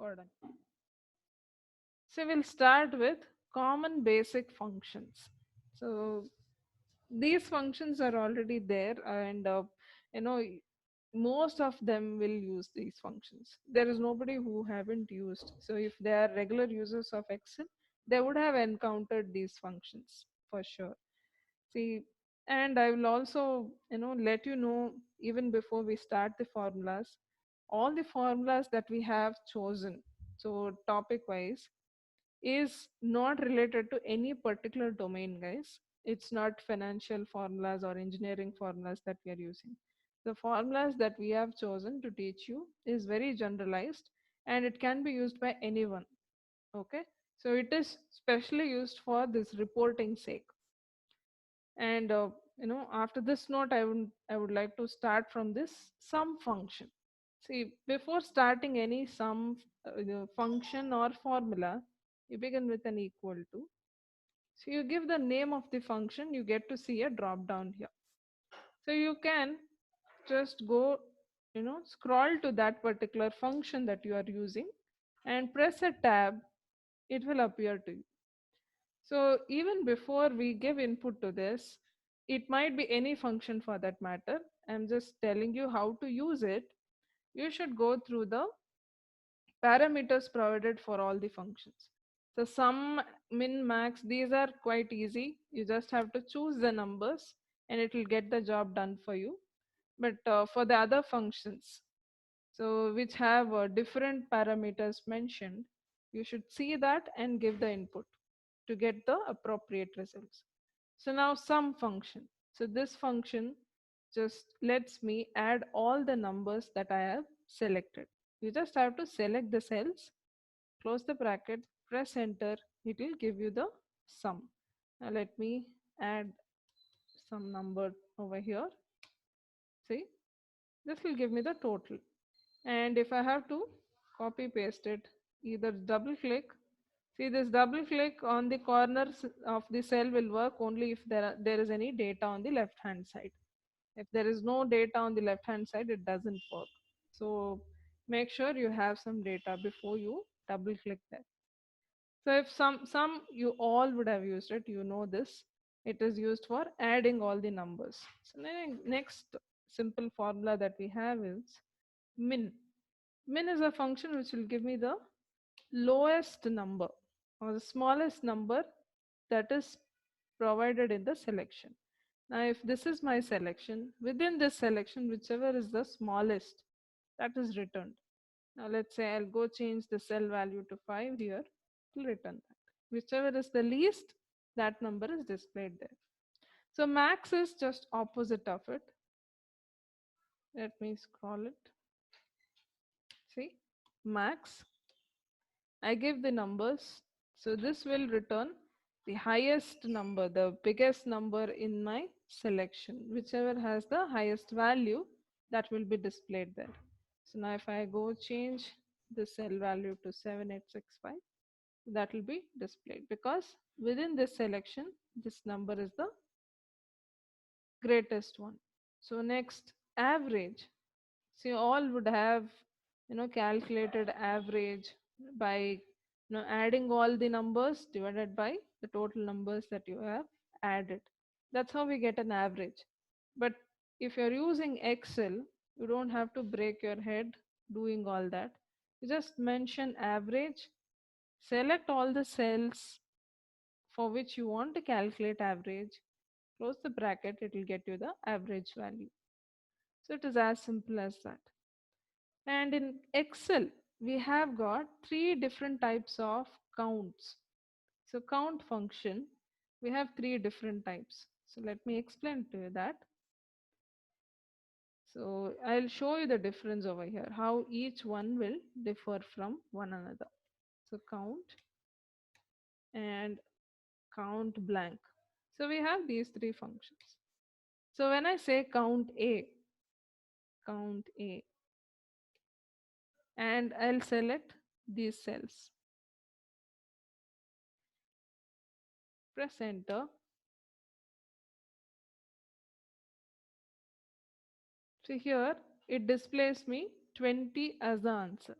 important. So we'll start with common basic functions. So these functions are already there, and you know most of them will use these functions. There is nobody who haven't used. So if they are regular users of Excel, they would have encountered these functions for sure. See, and I will also let you know, even before we start the formulas, all the formulas that we have chosen, so topic wise, is not related to any particular domain, guys. It's not financial formulas or engineering formulas that we are using. The formulas that we have chosen to teach you is very generalized, and it can be used by anyone. Okay, so it is specially used for this reporting sake. And after this note, I would like to start from this sum function. See, before starting any sum function or formula, you begin with an equal to. So you give the name of the function, you get to see a drop down here. So you can just go, scroll to that particular function that you are using and press a tab, it will appear to you. So even before we give input to this, it might be any function for that matter. I'm just telling you how to use it. You should go through the parameters provided for all the functions. So sum, min, max, these are quite easy. You just have to choose the numbers and it will get the job done for you. But for the other functions, so which have different parameters mentioned, you should see that and give the input to get the appropriate results. So now sum function. So this function just lets me add all the numbers that I have selected. You just have to select the cells, close the bracket, press enter, it will give you the sum. Now let me add some number over here. See, this will give me the total. And if I have to copy paste it, either double click. See, this double click on the corners of the cell will work only if there is any data on the left hand side. If there is no data on the left hand side, it doesn't work. So make sure you have some data before you double click that. So if some you all would have used it, you know this. It is used for adding all the numbers. So next simple formula that we have is min. Min is a function which will give me the lowest number or the smallest number that is provided in the selection. Now, if this is my selection, within this selection, whichever is the smallest, that is returned. Now, let's say I'll go change the cell value to 5 here, it will return that. Whichever is the least, that number is displayed there. So, max is just opposite of it. Let me scroll it. See, max, I give the numbers. So this will return the highest number, the biggest number in my selection. Whichever has the highest value, that will be displayed there. So now if I go change the cell value to 7865, that will be displayed because within this selection, this number is the greatest one. So next, average. So you all would have calculated average by adding all the numbers divided by the total numbers that you have added. That's how we get an average. But if you're using Excel, you don't have to break your head doing all that. You just mention average, select all the cells for which you want to calculate average, close the bracket, it will get you the average value. So it is as simple as that. And in Excel, we have got three different types of counts. So count function, we have three different types. So let me explain to you that. So I'll show you the difference over here, how each one will differ from one another. So count and count blank. So we have these three functions. So when I say count A, and I'll select these cells, press enter. So here it displays me 20 as the answer.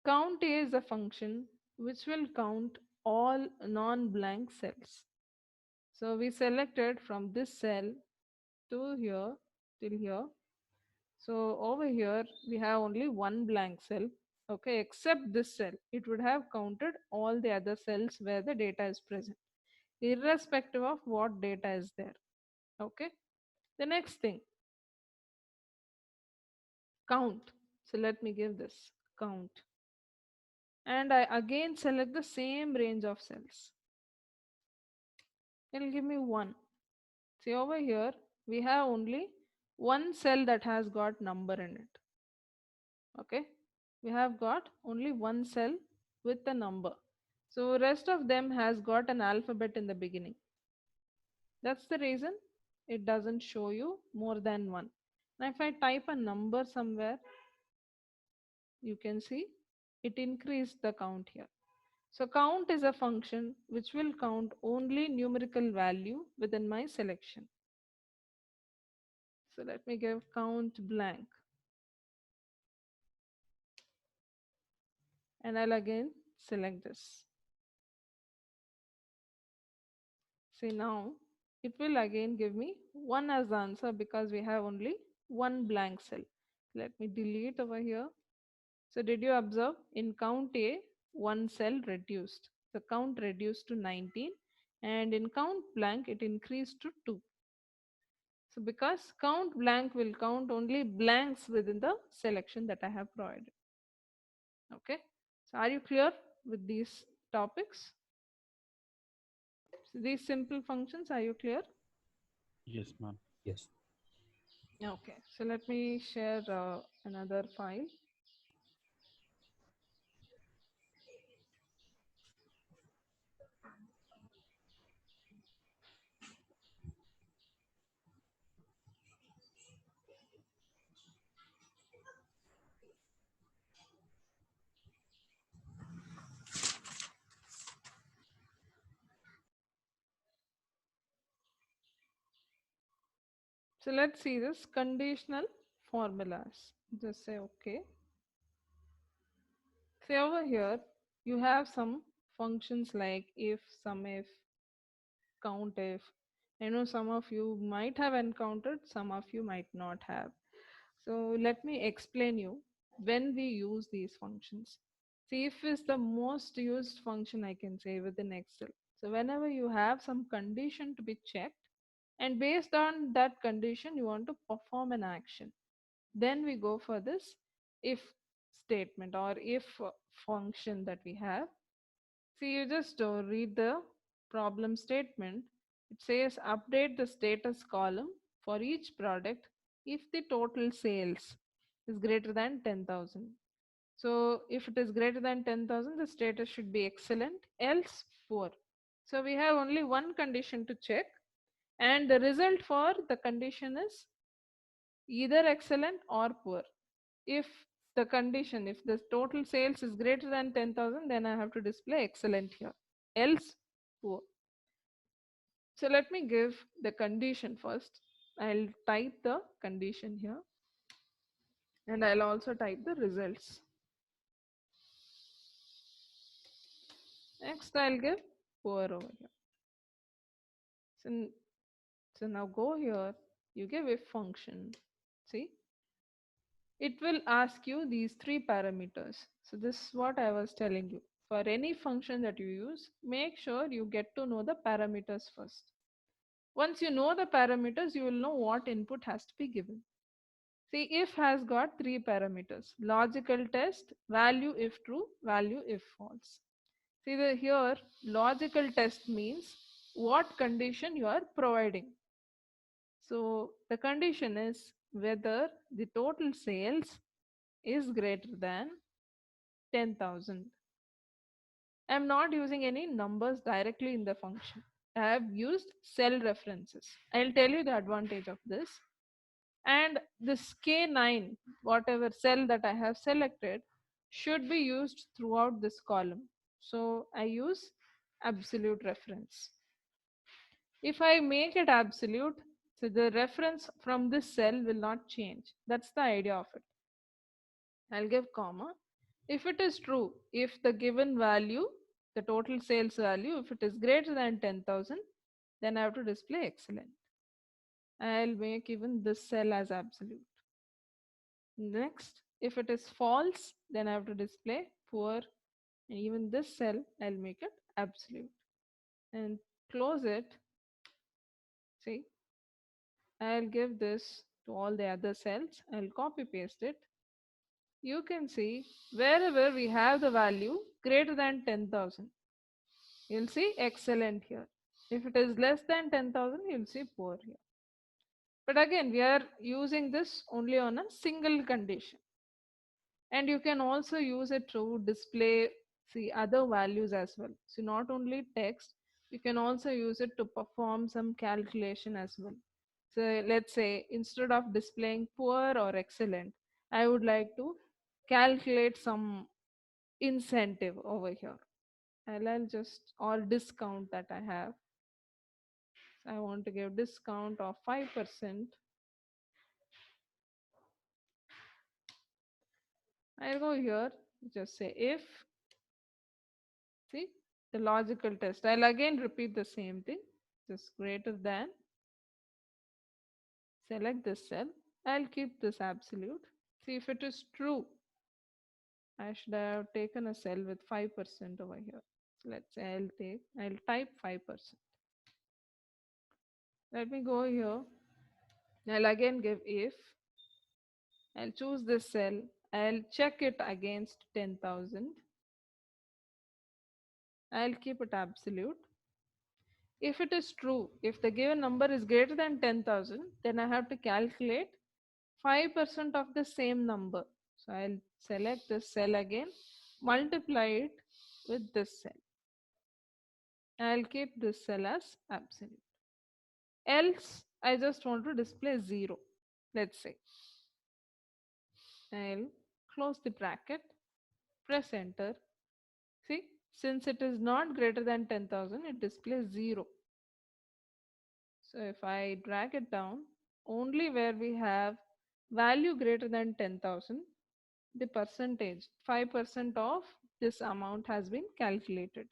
Count A is a function which will count all non-blank cells. So we selected from this cell to here till here. So over here we have only one blank cell. Okay, except this cell. It would have counted all the other cells where the data is present, irrespective of what data is there. Okay. The next thing, count. So let me give this count. And I again select the same range of cells. It'll give me 1. See over here, we have only one cell that has got number in it. Okay. We have got only one cell with a number. So rest of them has got an alphabet in the beginning. That's the reason it doesn't show you more than one. Now if I type a number somewhere, you can see it increased the count here. So count is a function which will count only numerical value within my selection. So let me give count blank, and I'll again select this. See now it will again give me 1 as the answer because we have only one blank cell. Let me delete over here. So did you observe in count A, one cell reduced. The count reduced to 19, and in count blank it increased to 2. So because count blank will count only blanks within the selection that I have provided. Okay. So are you clear with these topics? So these simple functions, are you clear? Yes, ma'am. Yes. Okay. So let me share another file. So let's see this conditional formulas. Just say okay. See over here, you have some functions like if, sum if, count if. I know some of you might have encountered, some of you might not have. So let me explain you when we use these functions. See, if is the most used function I can say within Excel. So whenever you have some condition to be checked, and based on that condition you want to perform an action, then we go for this if statement or if function that we have. See, you just read the problem statement. It says update the status column for each product if the total sales is greater than 10,000. So if it is greater than 10,000, the status should be excellent, else poor. So we have only one condition to check, and the result for the condition is either excellent or poor. If the condition, if the total sales is greater than 10,000, then I have to display excellent here, else poor. So let me give the condition first. I'll type the condition here, and I'll also type the results. Next I'll give poor over here. So, so now go here, you give if function. See, it will ask you these three parameters. So this is what I was telling you. For any function that you use, make sure you get to know the parameters first. Once you know the parameters, you will know what input has to be given. See, if has got three parameters: logical test, value if true, value if false. See, here logical test means what condition you are providing. So the condition is whether the total sales is greater than 10,000. I'm not using any numbers directly in the function. I have used cell references. I'll tell you the advantage of this. And this K9, whatever cell that I have selected, should be used throughout this column. So I use absolute reference. If I make it absolute, so the reference from this cell will not change. That's the idea of it. I'll give comma. If it is true, if the given value, the total sales value, if it is greater than 10,000, then I have to display excellent. I'll make even this cell as absolute. Next, if it is false, then I have to display poor, and even this cell, I'll make it absolute. And close it. See, I'll give this to all the other cells. I'll copy paste it. You can see wherever we have the value greater than 10,000, you'll see excellent here. If it is less than 10,000, you'll see poor here. But again, we are using this only on a single condition. And you can also use it to display see other values as well. So not only text, you can also use it to perform some calculation as well. So let's say instead of displaying poor or excellent, I would like to calculate some incentive over here. I'll just or discount that I have. So I want to give discount of 5%. I'll go here, just say if, see, the logical test. I'll again repeat the same thing, just greater than, select this cell. I'll keep this absolute. See if it is true. I should have taken a cell with 5% over here. So let's say I'll type 5%. Let me go here. I'll again give if. I'll choose this cell. I'll check it against 10,000. I'll keep it absolute. If it is true, if the given number is greater than 10,000, then I have to calculate 5% of the same number. So I'll select this cell again, multiply it with this cell. I'll keep this cell as absolute. Else, I just want to display 0. Let's say I'll close the bracket, press enter. See, since it is not greater than 10,000, it displays 0. So if I drag it down, only where we have value greater than 10,000, the percentage, 5% of this amount has been calculated.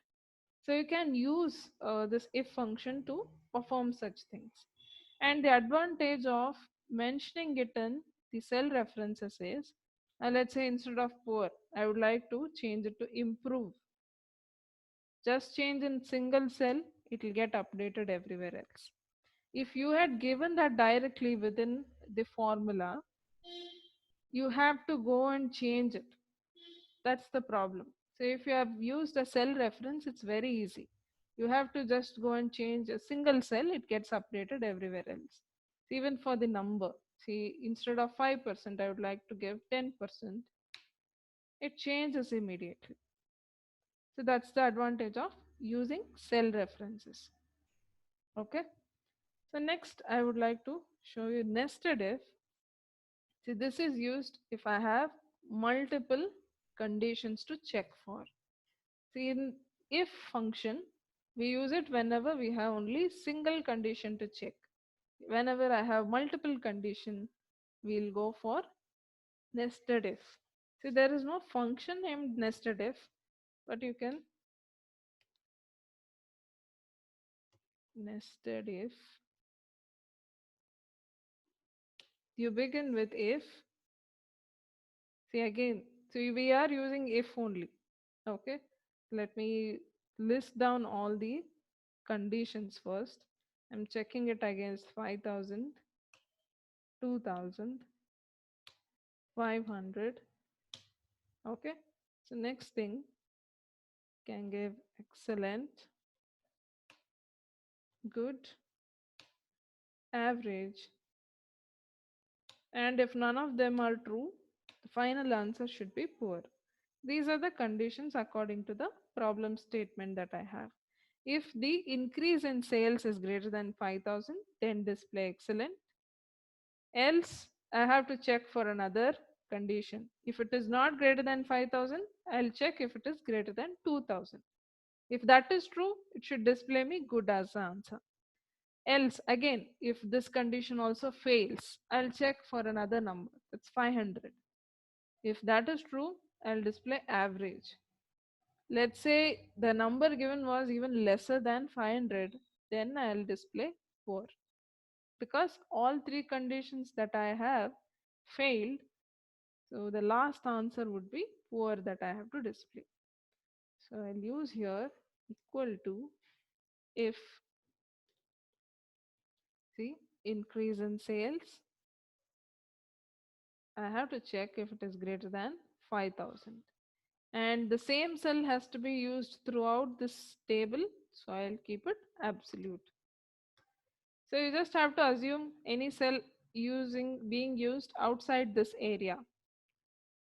So you can use this if function to perform such things. And the advantage of mentioning it in the cell references is, let's say instead of poor, I would like to change it to improve. Just change in single cell, it will get updated everywhere else. If you had given that directly within the formula, you have to go and change it. That's the problem. So if you have used a cell reference, it's very easy. You have to just go and change a single cell, it gets updated everywhere else. So even for the number, see, instead of 5%, I would like to give 10%, it changes immediately. So that's the advantage of using cell references. Okay. So next, I would like to show you nested if. See, this is used if I have multiple conditions to check for. See, in if function, we use it whenever we have only single condition to check. Whenever I have multiple condition, we'll go for nested if. See, there is no function named nested if, but you can nested if. You begin with if. See again, so we are using if only. Okay, let me list down all the conditions first. I'm checking it against 5,000, 2,000, 500. Okay, so next thing can give excellent, good, average, and if none of them are true, the final answer should be poor. These are the conditions according to the problem statement that I have. If the increase in sales is greater than 5,000, then display excellent. Else, I have to check for another condition. If it is not greater than 5,000, I'll check if it is greater than 2,000. If that is true, it should display me good as the answer. Else, again, if this condition also fails, I'll check for another number. That's 500. If that is true, I'll display average. Let's say the number given was even lesser than 500, then I'll display poor. Because all three conditions that I have failed, so the last answer would be poor that I have to display. So I'll use here equal to if, see, increase in sales, I have to check if it is greater than 5,000. And the same cell has to be used throughout this table, so I'll keep it absolute. So you just have to assume any cell using being used outside this area.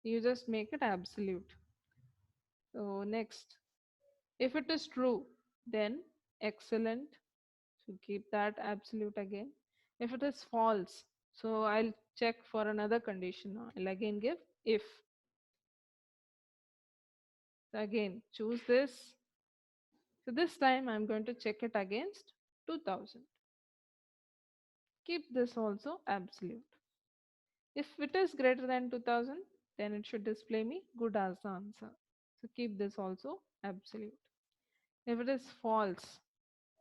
You just make it absolute. So next, if it is true, then excellent. So keep that absolute again. If it is false, so I'll check for another condition. I'll again give if. So again, choose this. So this time I'm going to check it against 2000. Keep this also absolute. If it is greater than 2000, then it should display me good as the answer. So keep this also absolute. If it is false,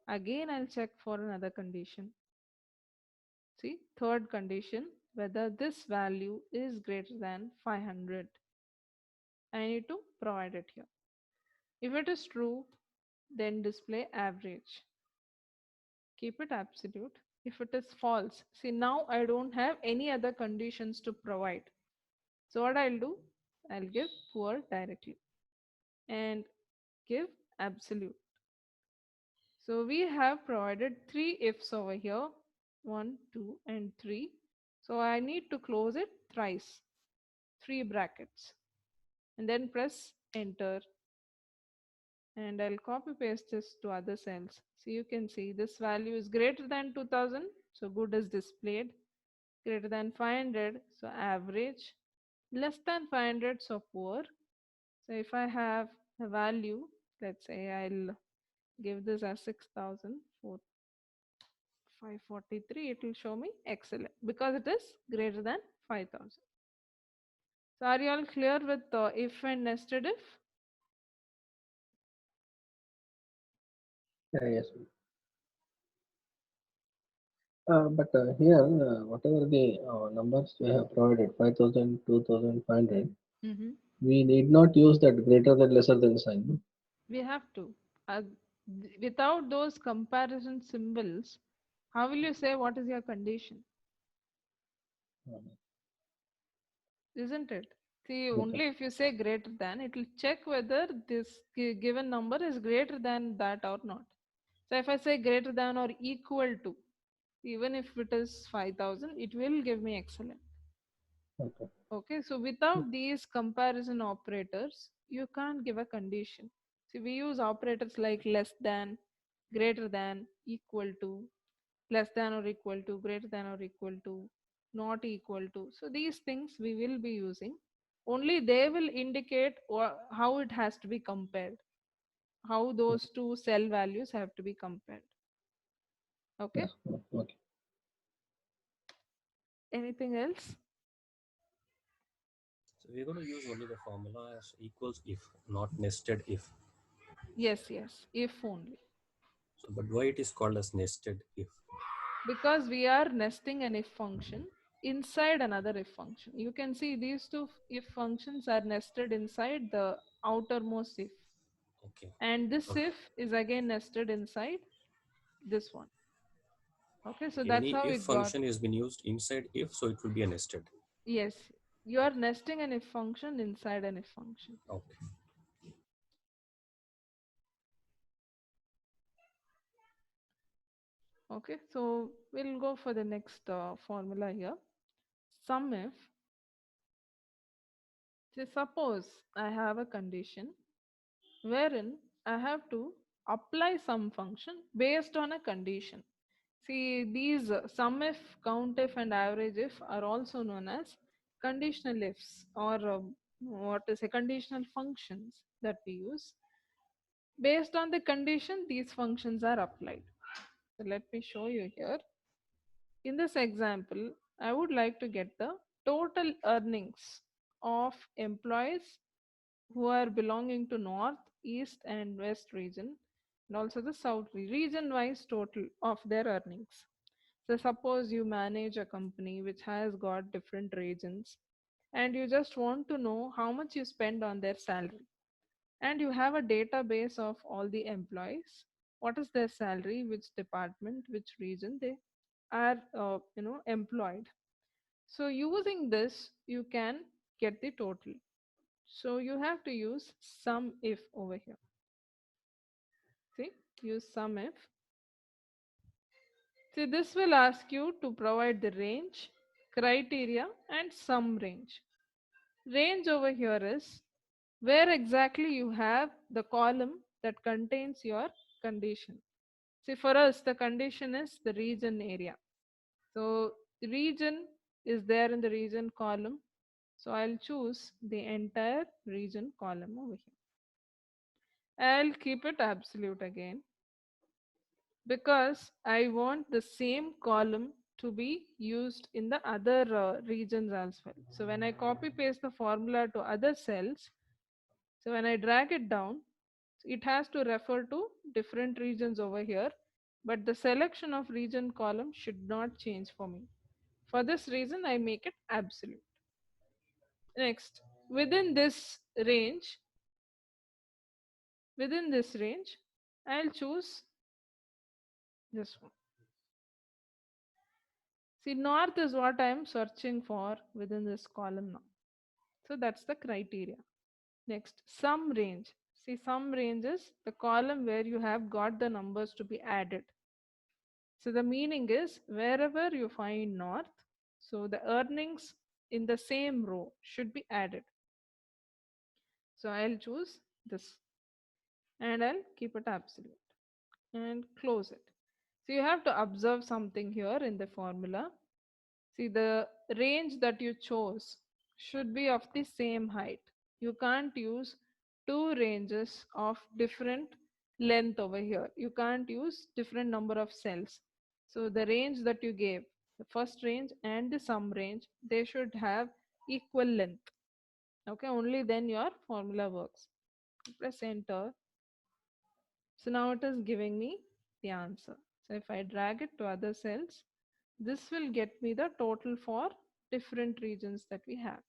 again I'll check for another condition. See, third condition, whether this value is greater than 500. I need to provide it here. If it is true, then display average. Keep it absolute. If it is false, see now I don't have any other conditions to provide. So what I'll do, I'll give poor directly and give absolute. So we have provided three ifs over here, 1, 2, and 3. So I need to close it thrice, three brackets, and then press enter. And I'll copy paste this to other cells. So you can see this value is greater than 2000, so good is displayed. Greater than 500, so average. Less than 500, so poor. So if I have a value, let's say I'll give this as 6,543, it will show me excellent because it is greater than 5,000. So are you all clear with if and nested if? Yes. But here, whatever the numbers we have provided, 5,000, 2,500, Mm-hmm. we need not use that greater than lesser than sign. We have to. Without those comparison symbols, how will you say what is your condition? No? Isn't it? See, Okay. only if you say greater than, it will check whether this given number is greater than that or not. So if I say greater than or equal to, even if it is 5,000, it will give me excellent. Okay. Okay, so without these comparison operators, you can't give a condition. See, we use operators like less than, greater than, equal to, less than or equal to, greater than or equal to, not equal to. So these things we will be using. Only they will indicate how it has to be compared, how those two cell values have to be compared. Okay, Yeah. Okay. anything else? So we're going to use only the formula as equals if, not nested if. Yes, yes, if only. So, but why it is called as nested if? Because we are nesting an if function inside another if function. You can see these two if functions are nested inside the outermost if, Okay. and this Okay. if is again nested inside this one. Okay, so Okay. that's Any how if it got. function is been used inside if, so it will be a nested. Yes, you are nesting an if function inside an if function. Okay. Okay, so we'll go for the next formula here. Sum if, say suppose I have a condition wherein I have to apply some function based on a condition. See, these sum if, count if, and average if are also known as conditional ifs, or what is a conditional functions that we use. Based on the condition, these functions are applied. So let me show you here. In this example, I would like to get the total earnings of employees who are belonging to north, east, and west region, and also the south region wise total of their earnings. So, suppose you manage a company which has got different regions and you just want to know how much you spend on their salary, and you have a database of all the employees, what is their salary, which department, which region they are employed. So using this you can get the total. So you have to use sum if over here. See, use sum if. See, this will ask you to provide the range, criteria, and sum range. Range over here is where exactly you have the column that contains your condition. See, for us, the condition is the region area. So, the region is there in the region column. So, I'll choose the entire region column over here. I'll keep it absolute again because I want the same column to be used in the other regions as well. So, when I copy paste the formula to other cells, so when I drag it down, it has to refer to different regions over here, but the selection of region column should not change for me. For this reason, I make it absolute. Next, within this range, within this range, I'll choose this one. See, north is what I am searching for within this column now. So that's the criteria. Next, sum range. See, sum range is the column where you have got the numbers to be added. So the meaning is wherever you find north, so the earnings in the same row should be added. So I'll choose this and I'll keep it absolute and close it. So you have to observe something here in the formula. See, the range that you chose should be of the same height. You can't use two ranges of different length over here. You can't use different number of cells. So the range that you gave, the first range and the sum range, they should have equal length. Okay, only then your formula works. Press enter. So now it is giving me the answer. So if I drag it to other cells, this will get me the total for different regions that we have.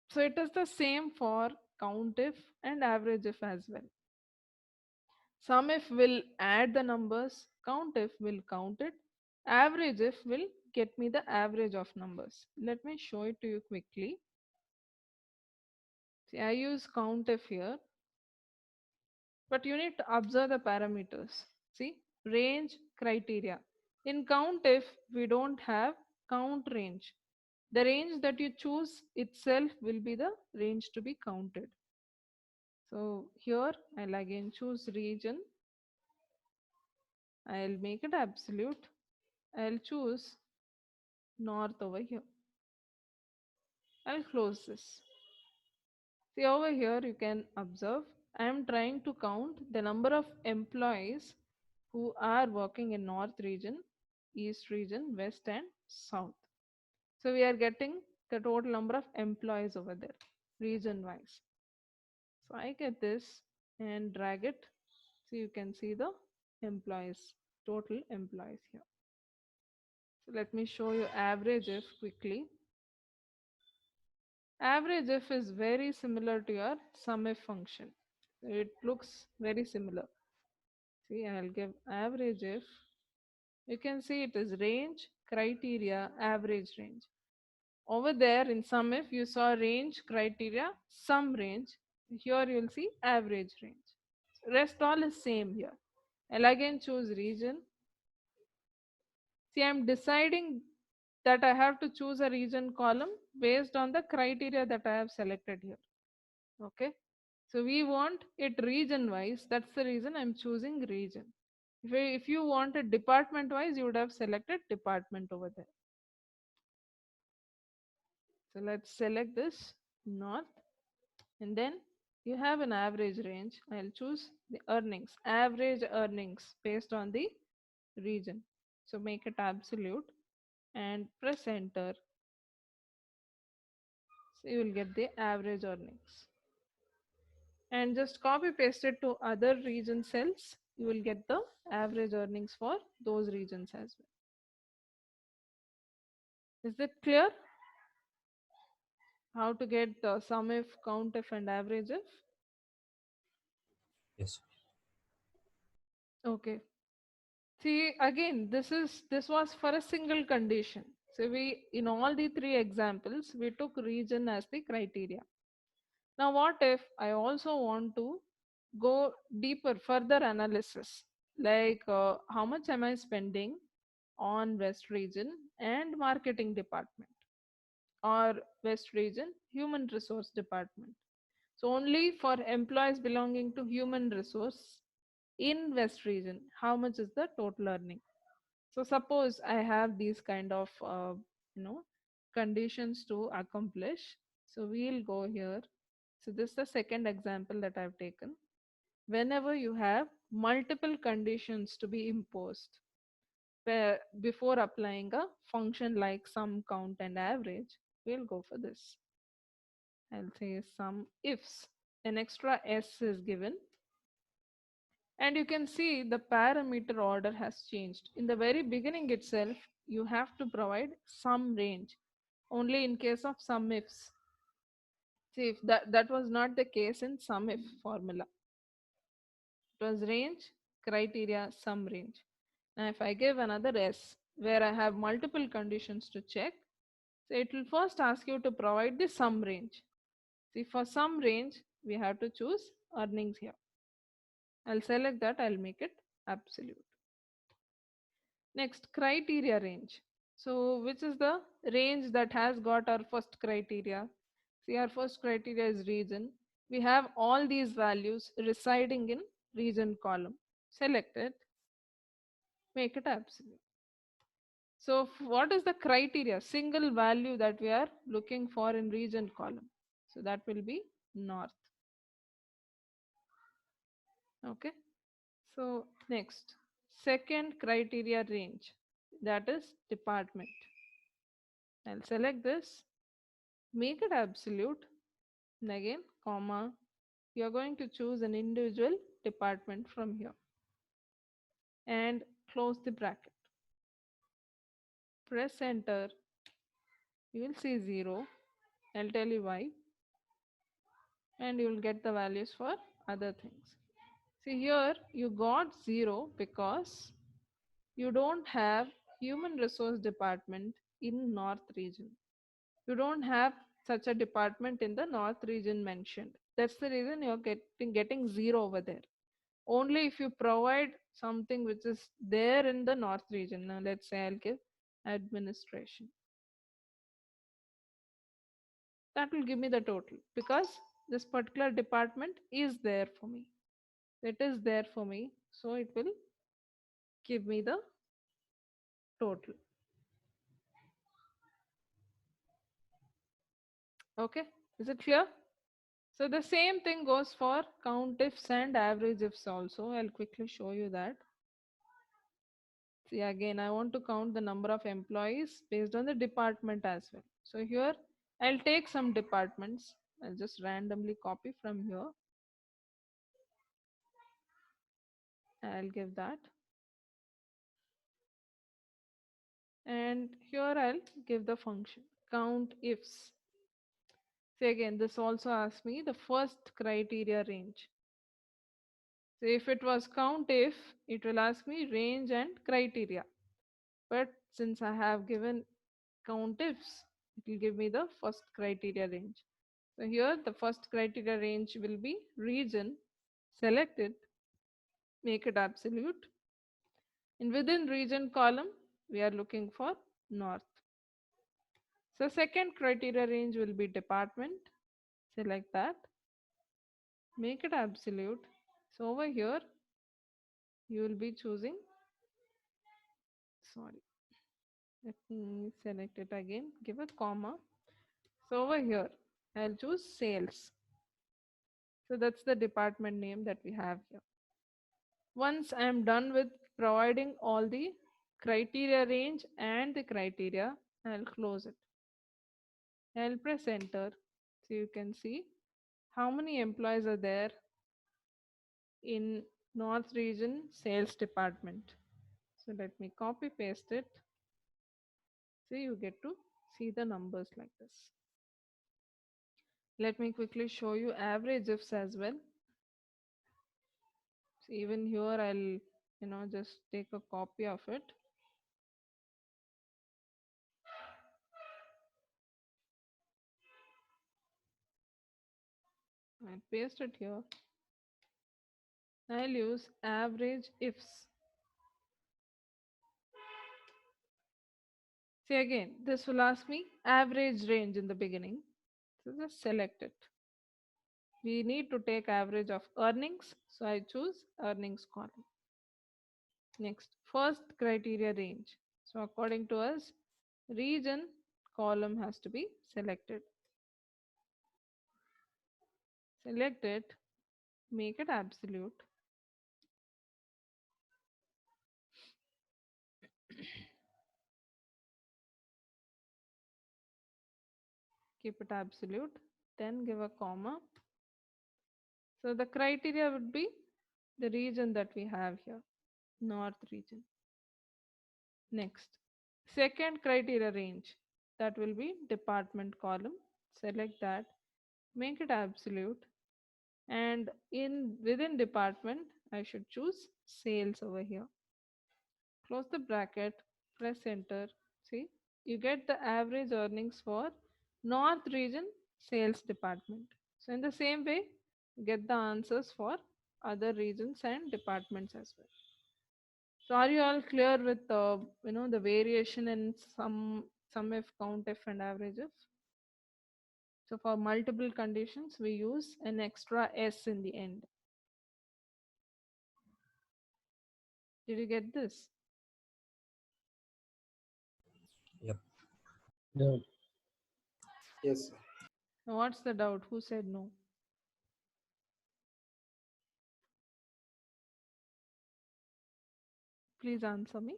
So it is the same for COUNTIF and average if as well. SUMIF will add the numbers, COUNTIF will count it, average if will get me the average of numbers. Let me show it to you quickly. See, I use COUNTIF here, but you need to observe the parameters. See, range, criteria. In COUNTIF, we don't have count range. The range that you choose itself will be the range to be counted. So here I'll again choose region. I'll make it absolute. I'll choose north over here. I'll close this. See, over here you can observe I am trying to count the number of employees who are working in north region, east region, west and south. So we are getting the total number of employees over there region wise. So I get this and drag it. So you can see the employees, total employees here. So let me show you average if quickly. Average if is very similar to your sum if function. It looks very similar. See, I'll give average if. You can see it is range, criteria, average range. Over there in sum if you saw range, criteria, sum range. Here you will see average range. Rest all is same here. I'll again choose region. See, I'm deciding that I have to choose a region column based on the criteria that I have selected here. Okay. So we want it region wise. That's the reason I'm choosing region. If you want it department wise, you would have selected department over there. So let's select this north and then you have an average range. I'll choose the earnings, average earnings based on the region. So make it absolute and press enter. So you will get the average earnings. And just copy paste it to other region cells. You will get the average earnings for those regions as well. Is it clear how to get the sum if, count if, and average if? Yes. Okay. See, again, this was for a single condition. So we, in all the three examples, we took region as the criteria. Now what if I also want to go deeper, further analysis, like how much am I spending on West region and marketing department, or West region human resource department. So only for employees belonging to human resource in West region, how much is the total earning? So suppose I have these kind of you know conditions to accomplish. So we'll go here. So this is the second example that I've taken. Whenever you have multiple conditions to be imposed before applying a function like sum, count, and average, we'll go for this. I'll say sum ifs. An extra s is given, and you can see the parameter order has changed. In the very beginning itself, you have to provide some range only in case of sum ifs. See, if that was not the case in sum if formula, it was range, criteria, sum range. Now if I give another s where I have multiple conditions to check, so it will first ask you to provide the sum range. See, for sum range we have to choose earnings here. I'll select that, I'll make it absolute. Next, criteria range. So which is the range that has got our first criteria? See, our first criteria is region. We have all these values residing in region column. Select it, make it absolute. So what is the criteria, single value that we are looking for in region column? So that will be north. Okay. So next, second criteria range, that is department. I'll select this, make it absolute, and again comma, you're going to choose an individual department from here and close the bracket. Press enter, you will see 0. I'll tell you why, and you will get the values for other things. See, here you got 0 because you don't have human resource department in north region. You don't have such a department in the north region mentioned. That's the reason you're getting 0 over there. Only if you provide something which is there in the north region. Now let's say I'll give administration. That will give me the total because this particular department is there for me. It is there for me, so it will give me the total. Okay, is it clear? So the same thing goes for count ifs and average ifs also. I'll quickly show you that. See, again, I want to count the number of employees based on the department as well. So here I'll take some departments. I'll just randomly copy from here. I'll give that. And here I'll give the function count ifs. See, again, this also asks me the first criteria range. So if it was count if, it will ask me range and criteria. But since I have given count ifs, it will give me the first criteria range. So here the first criteria range will be region. Select it, make it absolute. And within region column, we are looking for north. So second criteria range will be department. Select that, make it absolute. So over here, you will be choosing, sorry, let me select it again, give a comma. So over here, I'll choose sales. So that's the department name that we have here. Once I am done with providing all the criteria range and the criteria, I'll close it. I'll press enter. So you can see how many employees are there in North Region Sales Department. So let me copy paste it. So you get to see the numbers like this. Let me quickly show you average ifs as well. So even here I'll just take a copy of it. I paste it here. I'll use average ifs. See again, this will ask me average range in the beginning. So just select it. We need to take average of earnings. So I choose earnings column. Next, first criteria range. So according to us, region column has to be selected. Select it, make it absolute. Keep it absolute, then give a comma. So the criteria would be the region that we have here, North region. Next, second criteria range, that will be department column. Select that, make it absolute, and in within department I should choose sales over here. Close the bracket, press enter. See, you get the average earnings for North region sales department. So in the same way, get the answers for other regions and departments as well. So are you all clear with the variation in sum if, count if, and average if? So for multiple conditions, we use an extra s in the end. Did you get this? Yep. Yeah. Yes, sir. Now what's the doubt? Who said no? Please answer me.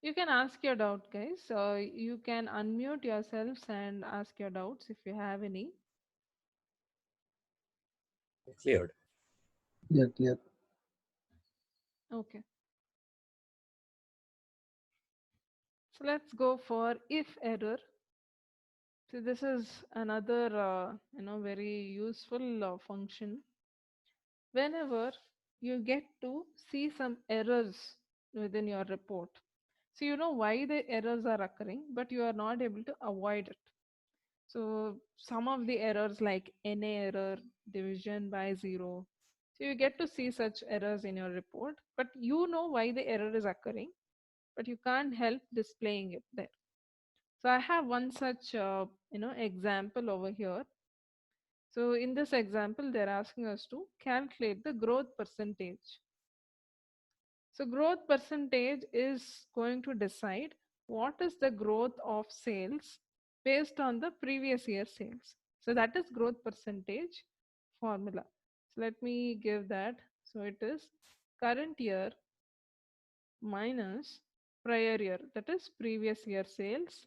You can ask your doubt, guys. You can unmute yourselves and ask your doubts if you have any. Cleared. Yeah, clear. Okay. So let's go for if error. So this is another, very useful function. Whenever you get to see some errors within your report, so you know why the errors are occurring, but you are not able to avoid it. So some of the errors like NA error, division by zero. So you get to see such errors in your report, but you know why the error is occurring, but you can't help displaying it there. So I have one such example over here. So in this example, they're asking us to calculate the growth percentage. So growth percentage is going to decide what is the growth of sales based on the previous year sales. So that is growth percentage formula. So let me give that. So it is current year minus prior year, that is previous year sales,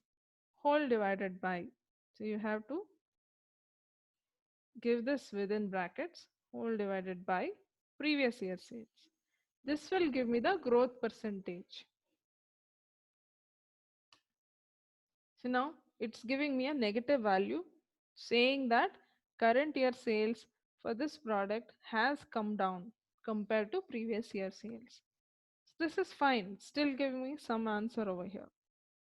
whole divided by. So you have to give this within brackets, whole divided by previous year sales. This will give me the growth percentage. So now it's giving me a negative value saying that current year sales for this product has come down compared to previous year sales. So this is fine, still giving me some answer over here.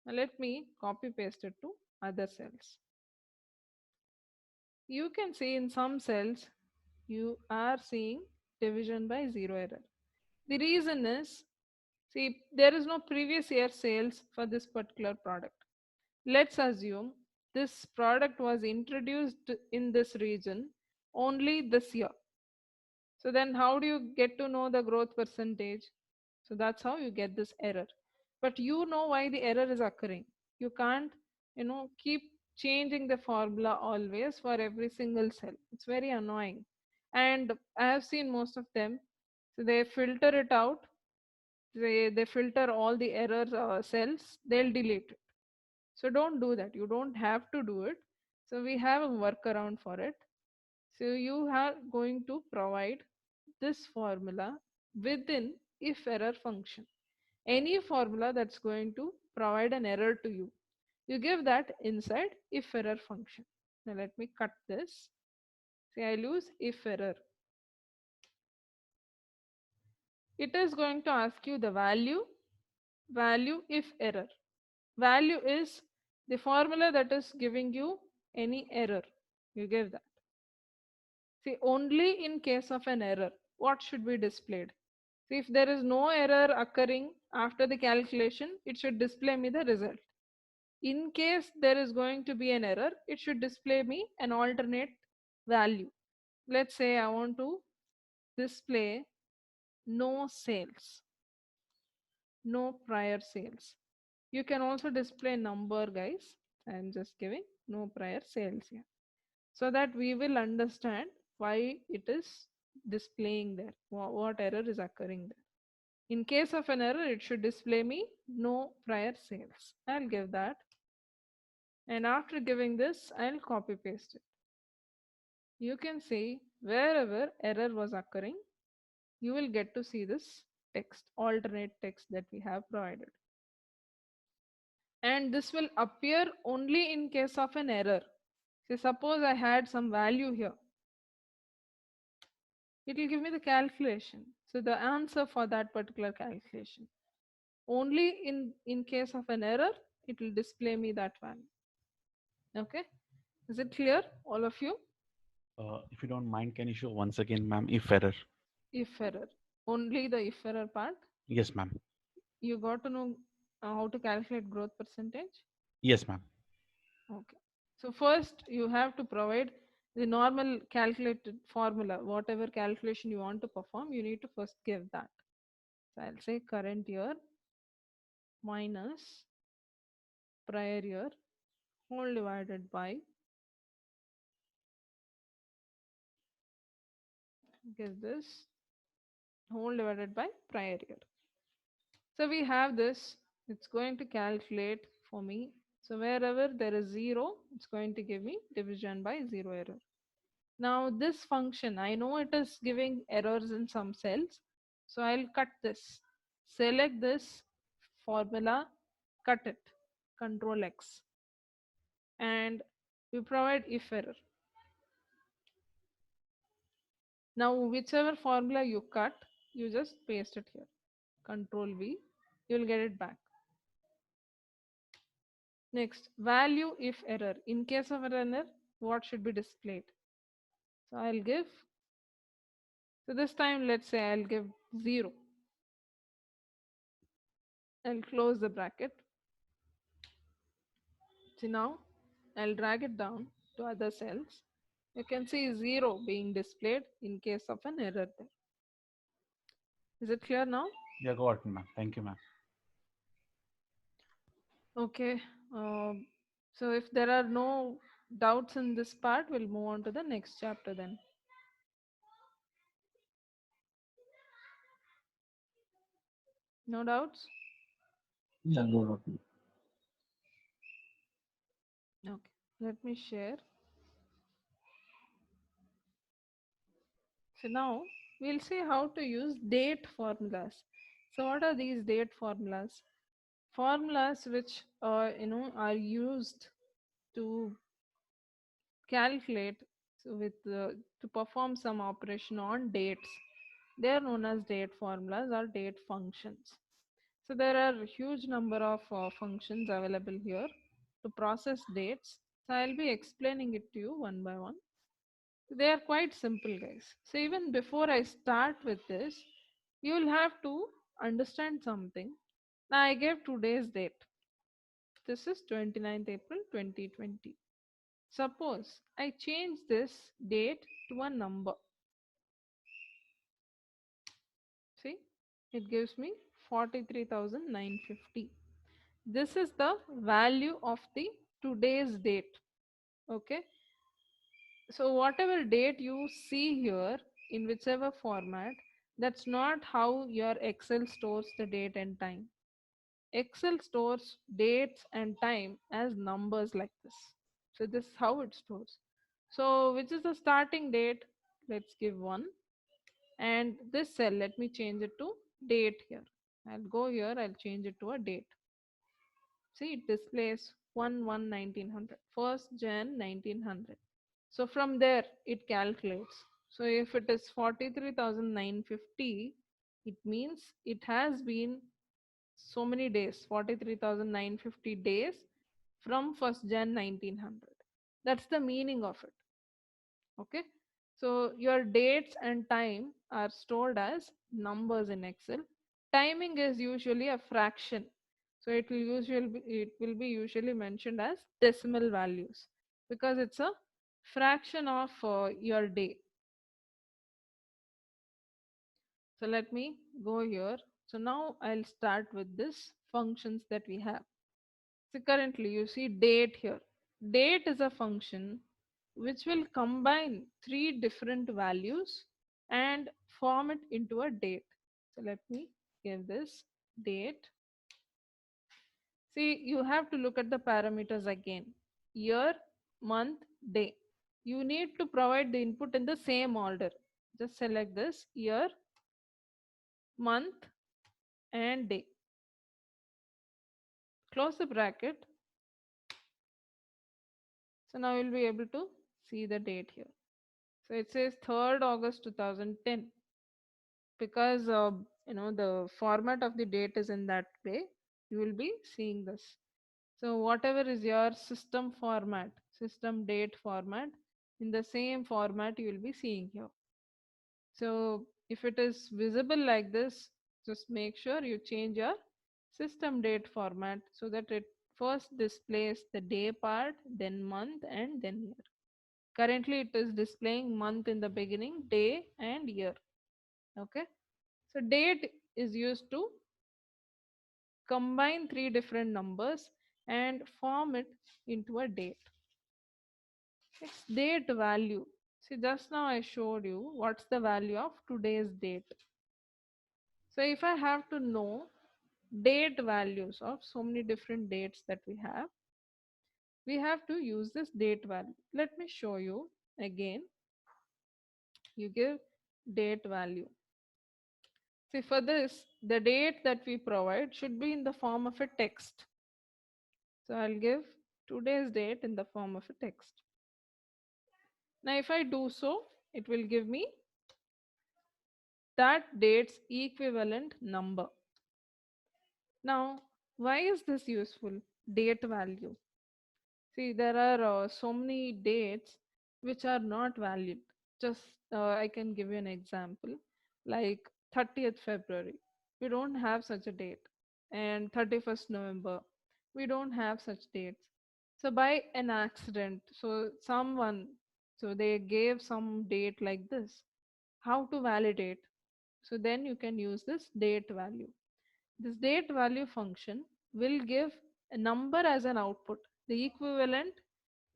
Now let me copy paste it to other cells. You can see in some cells you are seeing division by zero error. The reason is, see, there is no previous year sales for this particular product. Let's assume this product was introduced in this region only this year. So then how do you get to know the growth percentage? So that's how you get this error. But you know why the error is occurring. You can't, keep changing the formula always for every single cell. It's very annoying. And I have seen most of them. So they filter it out. They filter all the error cells. They'll delete it. So don't do that. You don't have to do it. So we have a workaround for it. So you are going to provide this formula within if error function. Any formula that's going to provide an error to you, you give that inside if error function. Now let me cut this. See, I'll use if error. It is going to ask you the value if error. Value is the formula that is giving you any error. You give that. See, only in case of an error, what should be displayed? See, if there is no error occurring after the calculation, it should display me the result. In case there is going to be an error, it should display me an alternate value. Let's say I want to display no sales, no prior sales. You can also display number, guys. I'm just giving no prior sales here, so that we will understand why it is displaying there, what error is occurring there. In case of an error, it should display me no prior sales. I'll give that. And after giving this, I'll copy paste it. You can see wherever error was occurring, you will get to see this text, alternate text that we have provided. And this will appear only in case of an error. So suppose I had some value here. It will give me the calculation. So the answer for that particular calculation. Only in case of an error, it will display me that value. Okay. Is it clear, all of you? If you don't mind, can you show once again, ma'am, if error? If error. Only the if error part. Yes, ma'am. You got to know how to calculate growth percentage. Yes, ma'am. Okay. So first you have to provide the normal calculated formula. Whatever calculation you want to perform, you need to first give that. So I'll say current year minus prior year whole divided by, give this, whole divided by prior year. So we have this, it's going to calculate for me. So wherever there is 0, it's going to give me division by 0 error. Now this function, I know it is giving errors in some cells. So I'll cut this. Select this formula, cut it, Control X. And we provide if error. Now whichever formula you cut, you just paste it here. Control V, you will get it back. Next, value if error. In case of an error, what should be displayed? So I'll give, so this time let's say I'll give 0. I'll close the bracket. See now, I'll drag it down to other cells. You can see 0 being displayed in case of an error there. Is it clear now? Yeah, got it, ma'am. Thank you, ma'am. Okay. So if there are no doubts in this part, we'll move on to the next chapter then. No doubts? Yeah, go on. Okay. Let me share. So now we'll see how to use date formulas. So what are these date formulas? Formulas which are used to calculate, so with to perform some operation on dates. They are known as date formulas or date functions. So there are a huge number of functions available here to process dates. So I'll be explaining it to you one by one. They are quite simple, guys. So even before I start with this, you will have to understand something. Now I gave today's date. This is 29th April 2020. Suppose I change this date to a number. See, it gives me 43,950. This is the value of the today's date. Okay. So whatever date you see here in whichever format, that's not how your Excel stores the date and time. Excel stores dates and time as numbers like this. So this is how it stores. So which is the starting date? Let's give 1. And this cell, let me change it to date here. I'll go here, I'll change it to a date. See, it displays 1/1/1900, 1st Jan 1900. So from there, it calculates. So if it is 43,950, it means it has been so many days, 43,950 days from 1st Jan 1900. That's the meaning of it. Okay. So your dates and time are stored as numbers in Excel. Timing is usually a fraction. So it will be usually mentioned as decimal values because it's a fraction of your day. So let me go here. So now I'll start with this functions that we have. So currently you see date here. Date is a function which will combine three different values and form it into a date. So let me give this date. See, you have to look at the parameters again. Year, month, day. You need to provide the input in the same order. Just select this year, month, and day. Close the bracket. So now you'll be able to see the date here. So it says 3rd August 2010 because the format of the date is in that way. You will be seeing this. So whatever is your system format, system date format, in the same format you will be seeing here. So if it is visible like this, just make sure you change your system date format so that it first displays the day part, then month, and then year. Currently it is displaying month in the beginning, day and year. Okay. So date is used to combine three different numbers and form it into a date. It's date value. See, just now I showed you what's the value of today's date. So if I have to know date values of so many different dates that we have to use this date value. Let me show you again. You give date value. See, for this, the date that we provide should be in the form of a text. So I'll give today's date in the form of a text. Now, if I do so, it will give me that date's equivalent number. Now, why is this useful? Date value. See, there are so many dates which are not valid. Just I can give you an example like 30th February. We don't have such a date. And 31st November. We don't have such dates. So, by an accident, so they gave some date like this. How to validate? So, then you can use this date value. This date value function will give a number as an output, the equivalent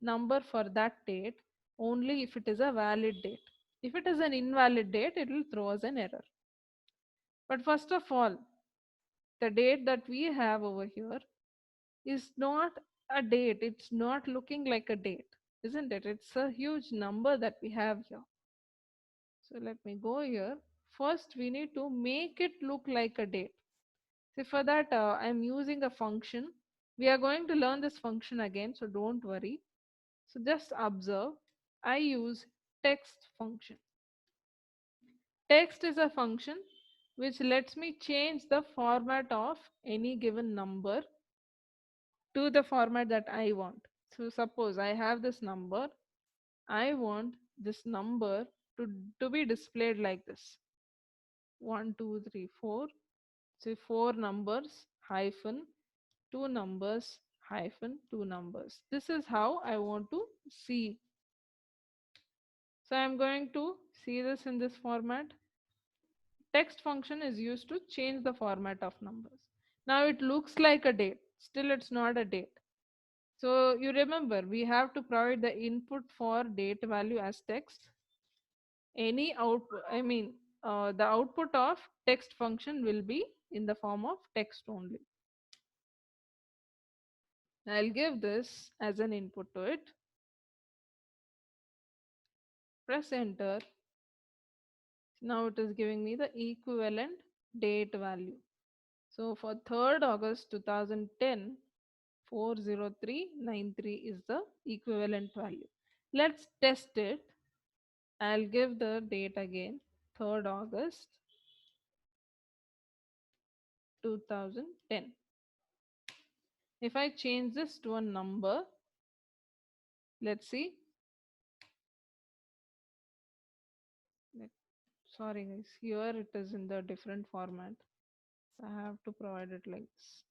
number for that date only if it is a valid date. If it is an invalid date, it will throw us an error. But first of all, the date that we have over here is not a date. It's not looking like a date, isn't it? It's a huge number that we have here. So let me go here. First, we need to make it look like a date. So for that, I'm using a function. We are going to learn this function again, so don't worry. So just observe, I use text function. Text is a function which lets me change the format of any given number to the format that I want. So suppose I have this number, I want this number to be displayed like this. 1, 2, 3, 4. So 4 numbers hyphen 2 numbers hyphen 2 numbers. This is how I want to see. So I'm going to see this in this format. Text function is used to change the format of numbers. Now it looks like a date. Still it's not a date. So you remember we have to provide the input for date value as text. Any output, the output of text function will be in the form of text only. I'll give this as an input to it. Press enter. Now it is giving me the equivalent date value. So for 3rd August 2010, 40393 is the equivalent value. Let's test it. I'll give the date again, 3rd August 2010. If I change this to a number, let's see. Let- Sorry guys, here it is in the different format. I have to provide it like this.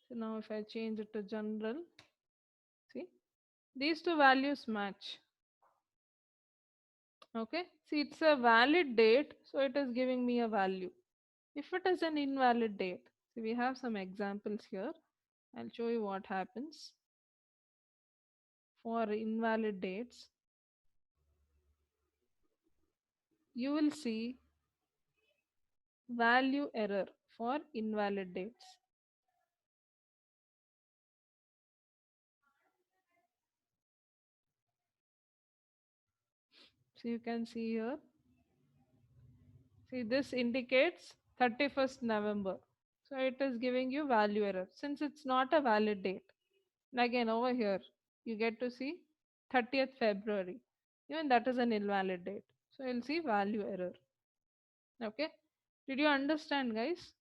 So now if I change it to general, see, these two values match. Okay, see, it's a valid date, so it is giving me a value. If it is an invalid date, so we have some examples here. I'll show you what happens for invalid dates. You will see value error for invalid dates. So you can see here, see, this indicates 31st November. So it is giving you value error since it's not a valid date. And again, over here, you get to see 30th February. Even that is an invalid date. So you'll see value error. Okay. Did you understand, guys?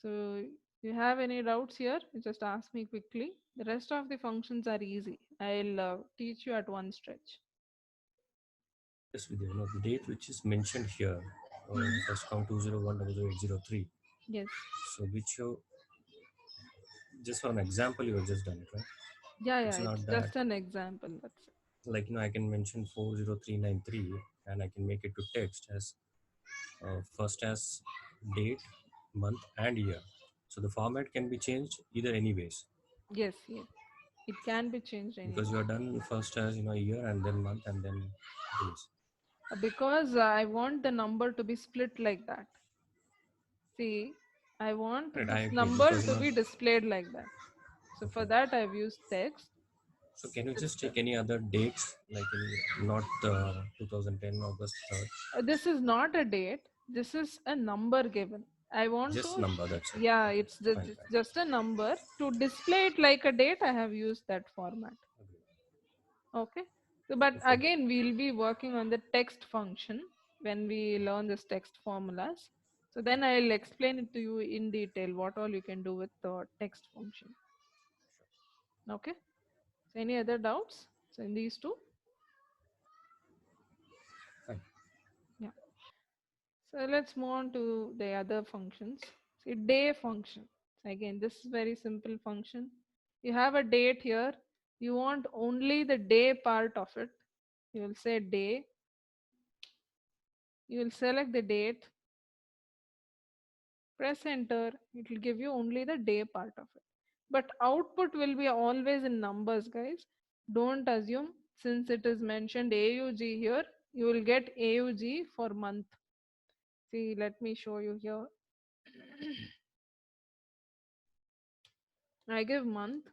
So you have any doubts here? You just ask me quickly. The rest of the functions are easy. I'll teach you at one stretch. Yes, with the date which is mentioned here, Hmm. first count 201000803. Yes. So which you just for an example you have just done it, right? Yeah, yeah. It's It's not that just an example. That's it. like I can mention 40393 and I can make it to text as first as date, month, and year. So the format can be changed either anyways Yes, yes. It can be changed because you anyway. are done first as year and then month and then days. Because I want the number to be split like that. See, I want Right, I this agree number because to be displayed like that. So for okay. that, I've used text. So can you just It's, take any other dates like not 2010 August 3rd, this is not a date. This is a number given. I want just to, number, that's it. yeah, Okay, it's fine, it's fine. just a number. To display it like a date, I have used that format. Agree. Okay. So, but So for again, we'll be working on the text function when we learn this text formulas. So then I'll explain it to you in detail what all you can do with the text function. Okay. So any other doubts? So in these two? fine. Yeah. So let's move on to the other functions. See, day function. So again, this is very simple function. You have a date here. You want only the day part of it. You will say day. You will select the date. Press enter. It will give you only the day part of it. But output will be always in numbers, guys. Don't assume since it is mentioned AUG here, you will get AUG for month. See, let me show you here. I give month.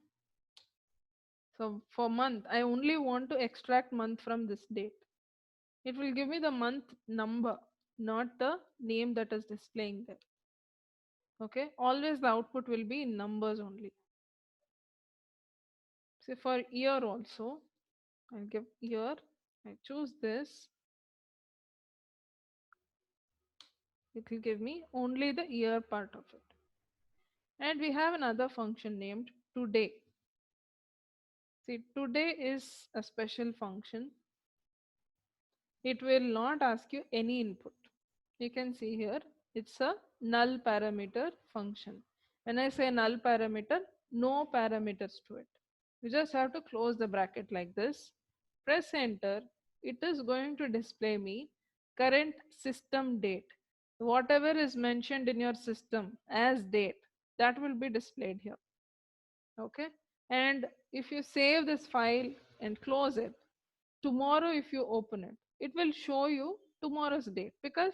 So for month, I only want to extract month from this date. It will give me the month number, not the name that is displaying there. Okay, always the output will be in numbers only. So for year also, I'll give year. I choose this. It will give me only the year part of it. And we have another function named today. See, today is a special function. It will not ask you any input. You can see here, it's a null parameter function. When I say null parameter, no parameters to it. You just have to close the bracket like this, press enter. It is going to display me current system date. Whatever is mentioned in your system as date, that will be displayed here. Okay. And if you save this file and close it, tomorrow if you open it, it will show you tomorrow's date because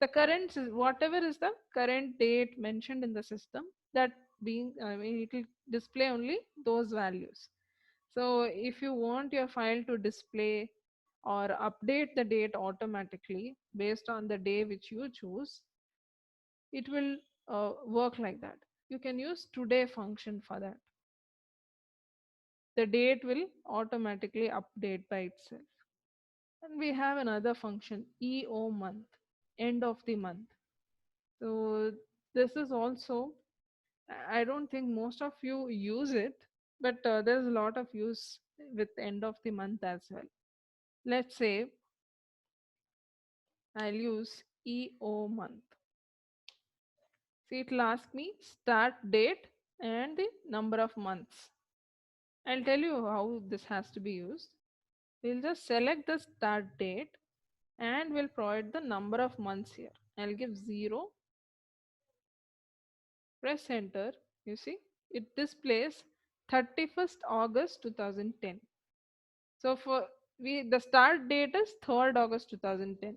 the current whatever is the current date mentioned in the system, that being, I mean, it will display only those values. So if you want your file to display or update the date automatically based on the day which you choose, it will work like that. You can use today function for that. The date will automatically update by itself. And we have another function, EO month, end of the month. So this is also, I don't think most of you use it, but there's a lot of use with end of the month as well. Let's say I'll use EO month. See, it'll ask me start date and the number of months. I'll tell you how this has to be used. We'll just select the start date and we'll provide the number of months here. I'll give 0, press enter. You see, it displays 31st August 2010. So for the start date is 3rd August 2010.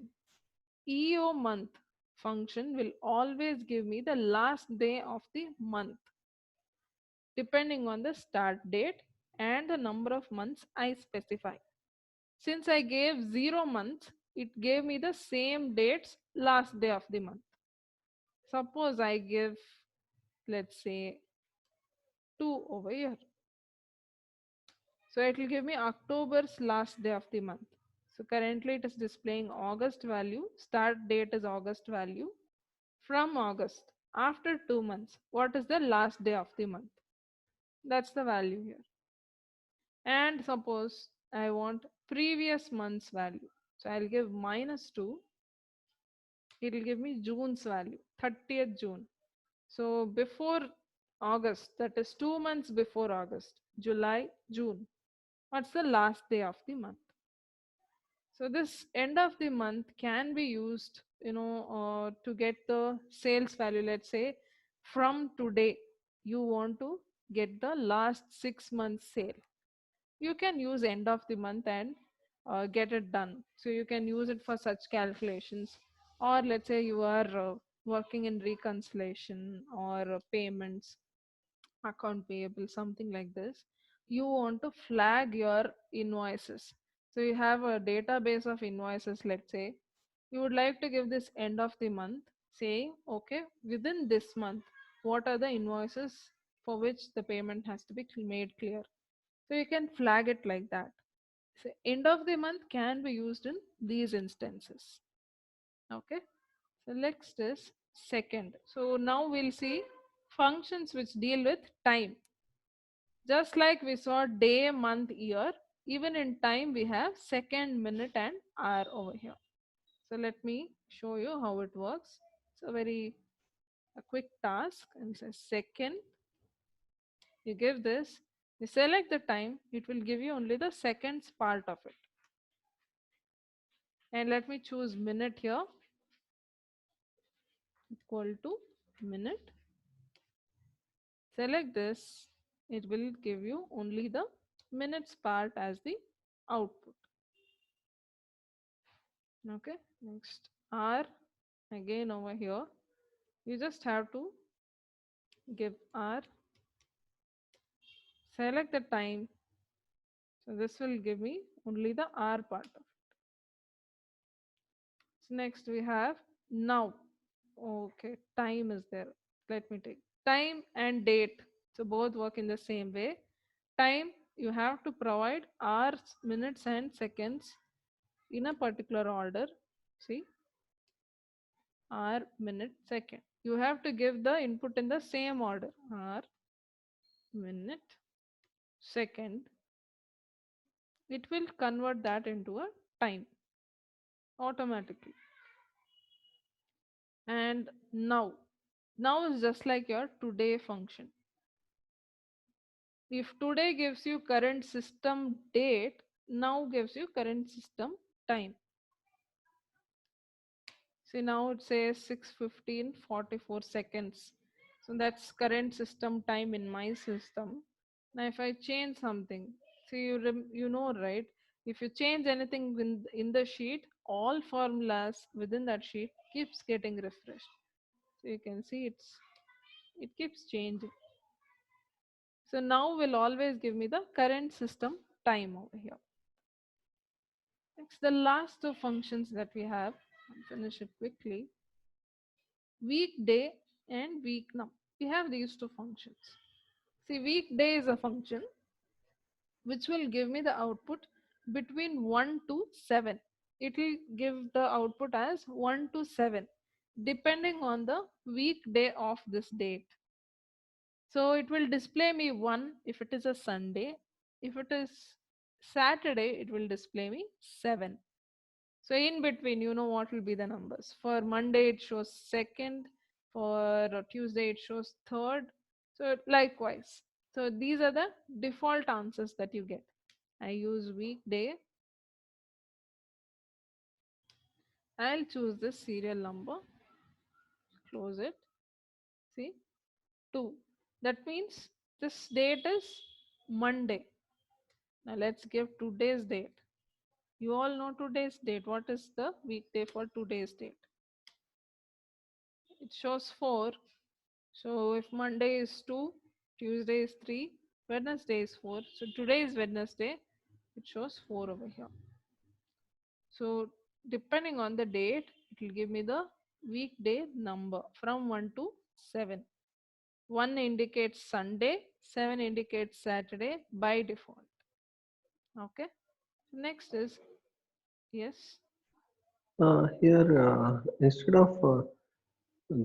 EO month function will always give me the last day of the month depending on the start date and the number of months I specify. Since I gave 0 months, it gave me the same dates last day of the month. Suppose I give, let's say, 2 over here. So it will give me October's last day of the month. So currently it is displaying August value, start date is August value. From August, after 2 months, what is the last day of the month? That's the value here. And suppose I want previous month's value. So I'll give -2. It will give me June's value, 30th June. So before August, that is 2 months before August, July, June. What's the last day of the month? So this end of the month can be used, to get the sales value. Let's say from today, you want to get the last 6 months sale. You can use end of the month and get it done. So you can use it for such calculations. Or let's say you are working in reconciliation or payments, account payable, something like this. You want to flag your invoices. So you have a database of invoices, let's say. You would like to give this end of the month saying, okay, within this month, what are the invoices for which the payment has to be made clear. So you can flag it like that. So end of the month can be used in these instances. Okay. So next is second. So now we'll see functions which deal with time. Just like we saw day, month, year, even in time we have second, minute and hour over here. So let me show you how it works. It's a quick task, and it says second. You give this, you select the time, it will give you only the seconds part of it. And let me choose minute here, equal to minute. Select this, it will give you only the minutes part as the output. Okay, next hour, again over here, you just have to give hour, select the time. So this will give me only the hour part of it. So next we have now. Okay, time is there. Let me take time and date. So both work in the same way. Time, you have to provide hours, minutes and seconds in a particular order. See, hour, minute, second. You have to give the input in the same order. Hour, minute, second. It will convert that into a time automatically. And now. Now is just like your today function. If today gives you current system date, now gives you current system time. See, now it says 6:15:44. So that's current system time in my system. Now if I change something, see, you know, right? If you change anything in the sheet, all formulas within that sheet keeps getting refreshed. So you can see it keeps changing. So now will always give me the current system time over here. Next, the last two functions that we have, I'll finish it quickly. Weekday and week num. We have these two functions. See, weekday is a function which will give me the output between 1 to 7. It will give the output as 1 to 7 depending on the weekday of this date. So it will display me 1 if it is a Sunday. If it is Saturday, it will display me 7. So in between, you know what will be the numbers. For Monday, it shows second. For Tuesday, it shows third. So likewise. So these are the default answers that you get. I use weekday. I'll choose this serial number. Close it. See, 2. That means this date is Monday. Now let's give today's date. You all know today's date. What is the weekday for today's date? It shows 4. So if Monday is 2, Tuesday is 3, Wednesday is 4. So today is Wednesday. It shows 4 over here. So depending on the date, it will give me the weekday number from 1 to 7. 1 indicates Sunday, 7 indicates Saturday by default. Okay. Next is, yes, Here, instead of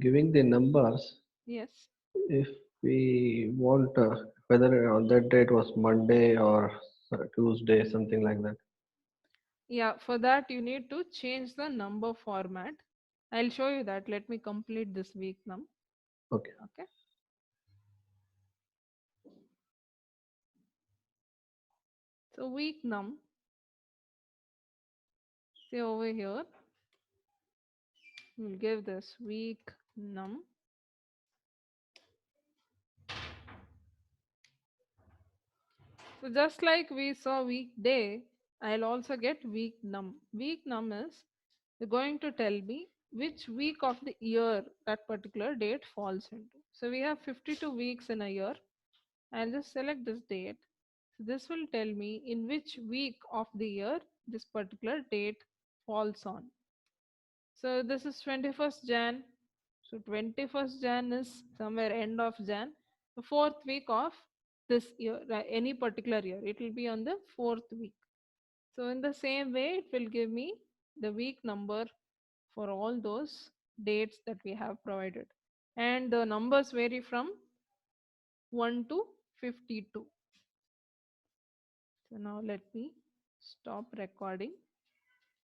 giving the numbers, yes. if we want whether on that date was Monday or Tuesday, something like that. Yeah, for that you need to change the number format. I'll show you that. Let me complete this week num. Okay. Okay. So week num, see over here, we'll give this week num. So just like we saw weekday, I'll also get week num. Week num is going to tell me which week of the year that particular date falls into. So we have 52 weeks in a year. I'll just select this date. So this will tell me in which week of the year this particular date falls on. So this is 21st Jan. So 21st Jan is somewhere end of Jan. The fourth week of this year, any particular year, it will be on the fourth week. So in the same way, it will give me the week number for all those dates that we have provided. And the numbers vary from 1 to 52. So now let me stop recording.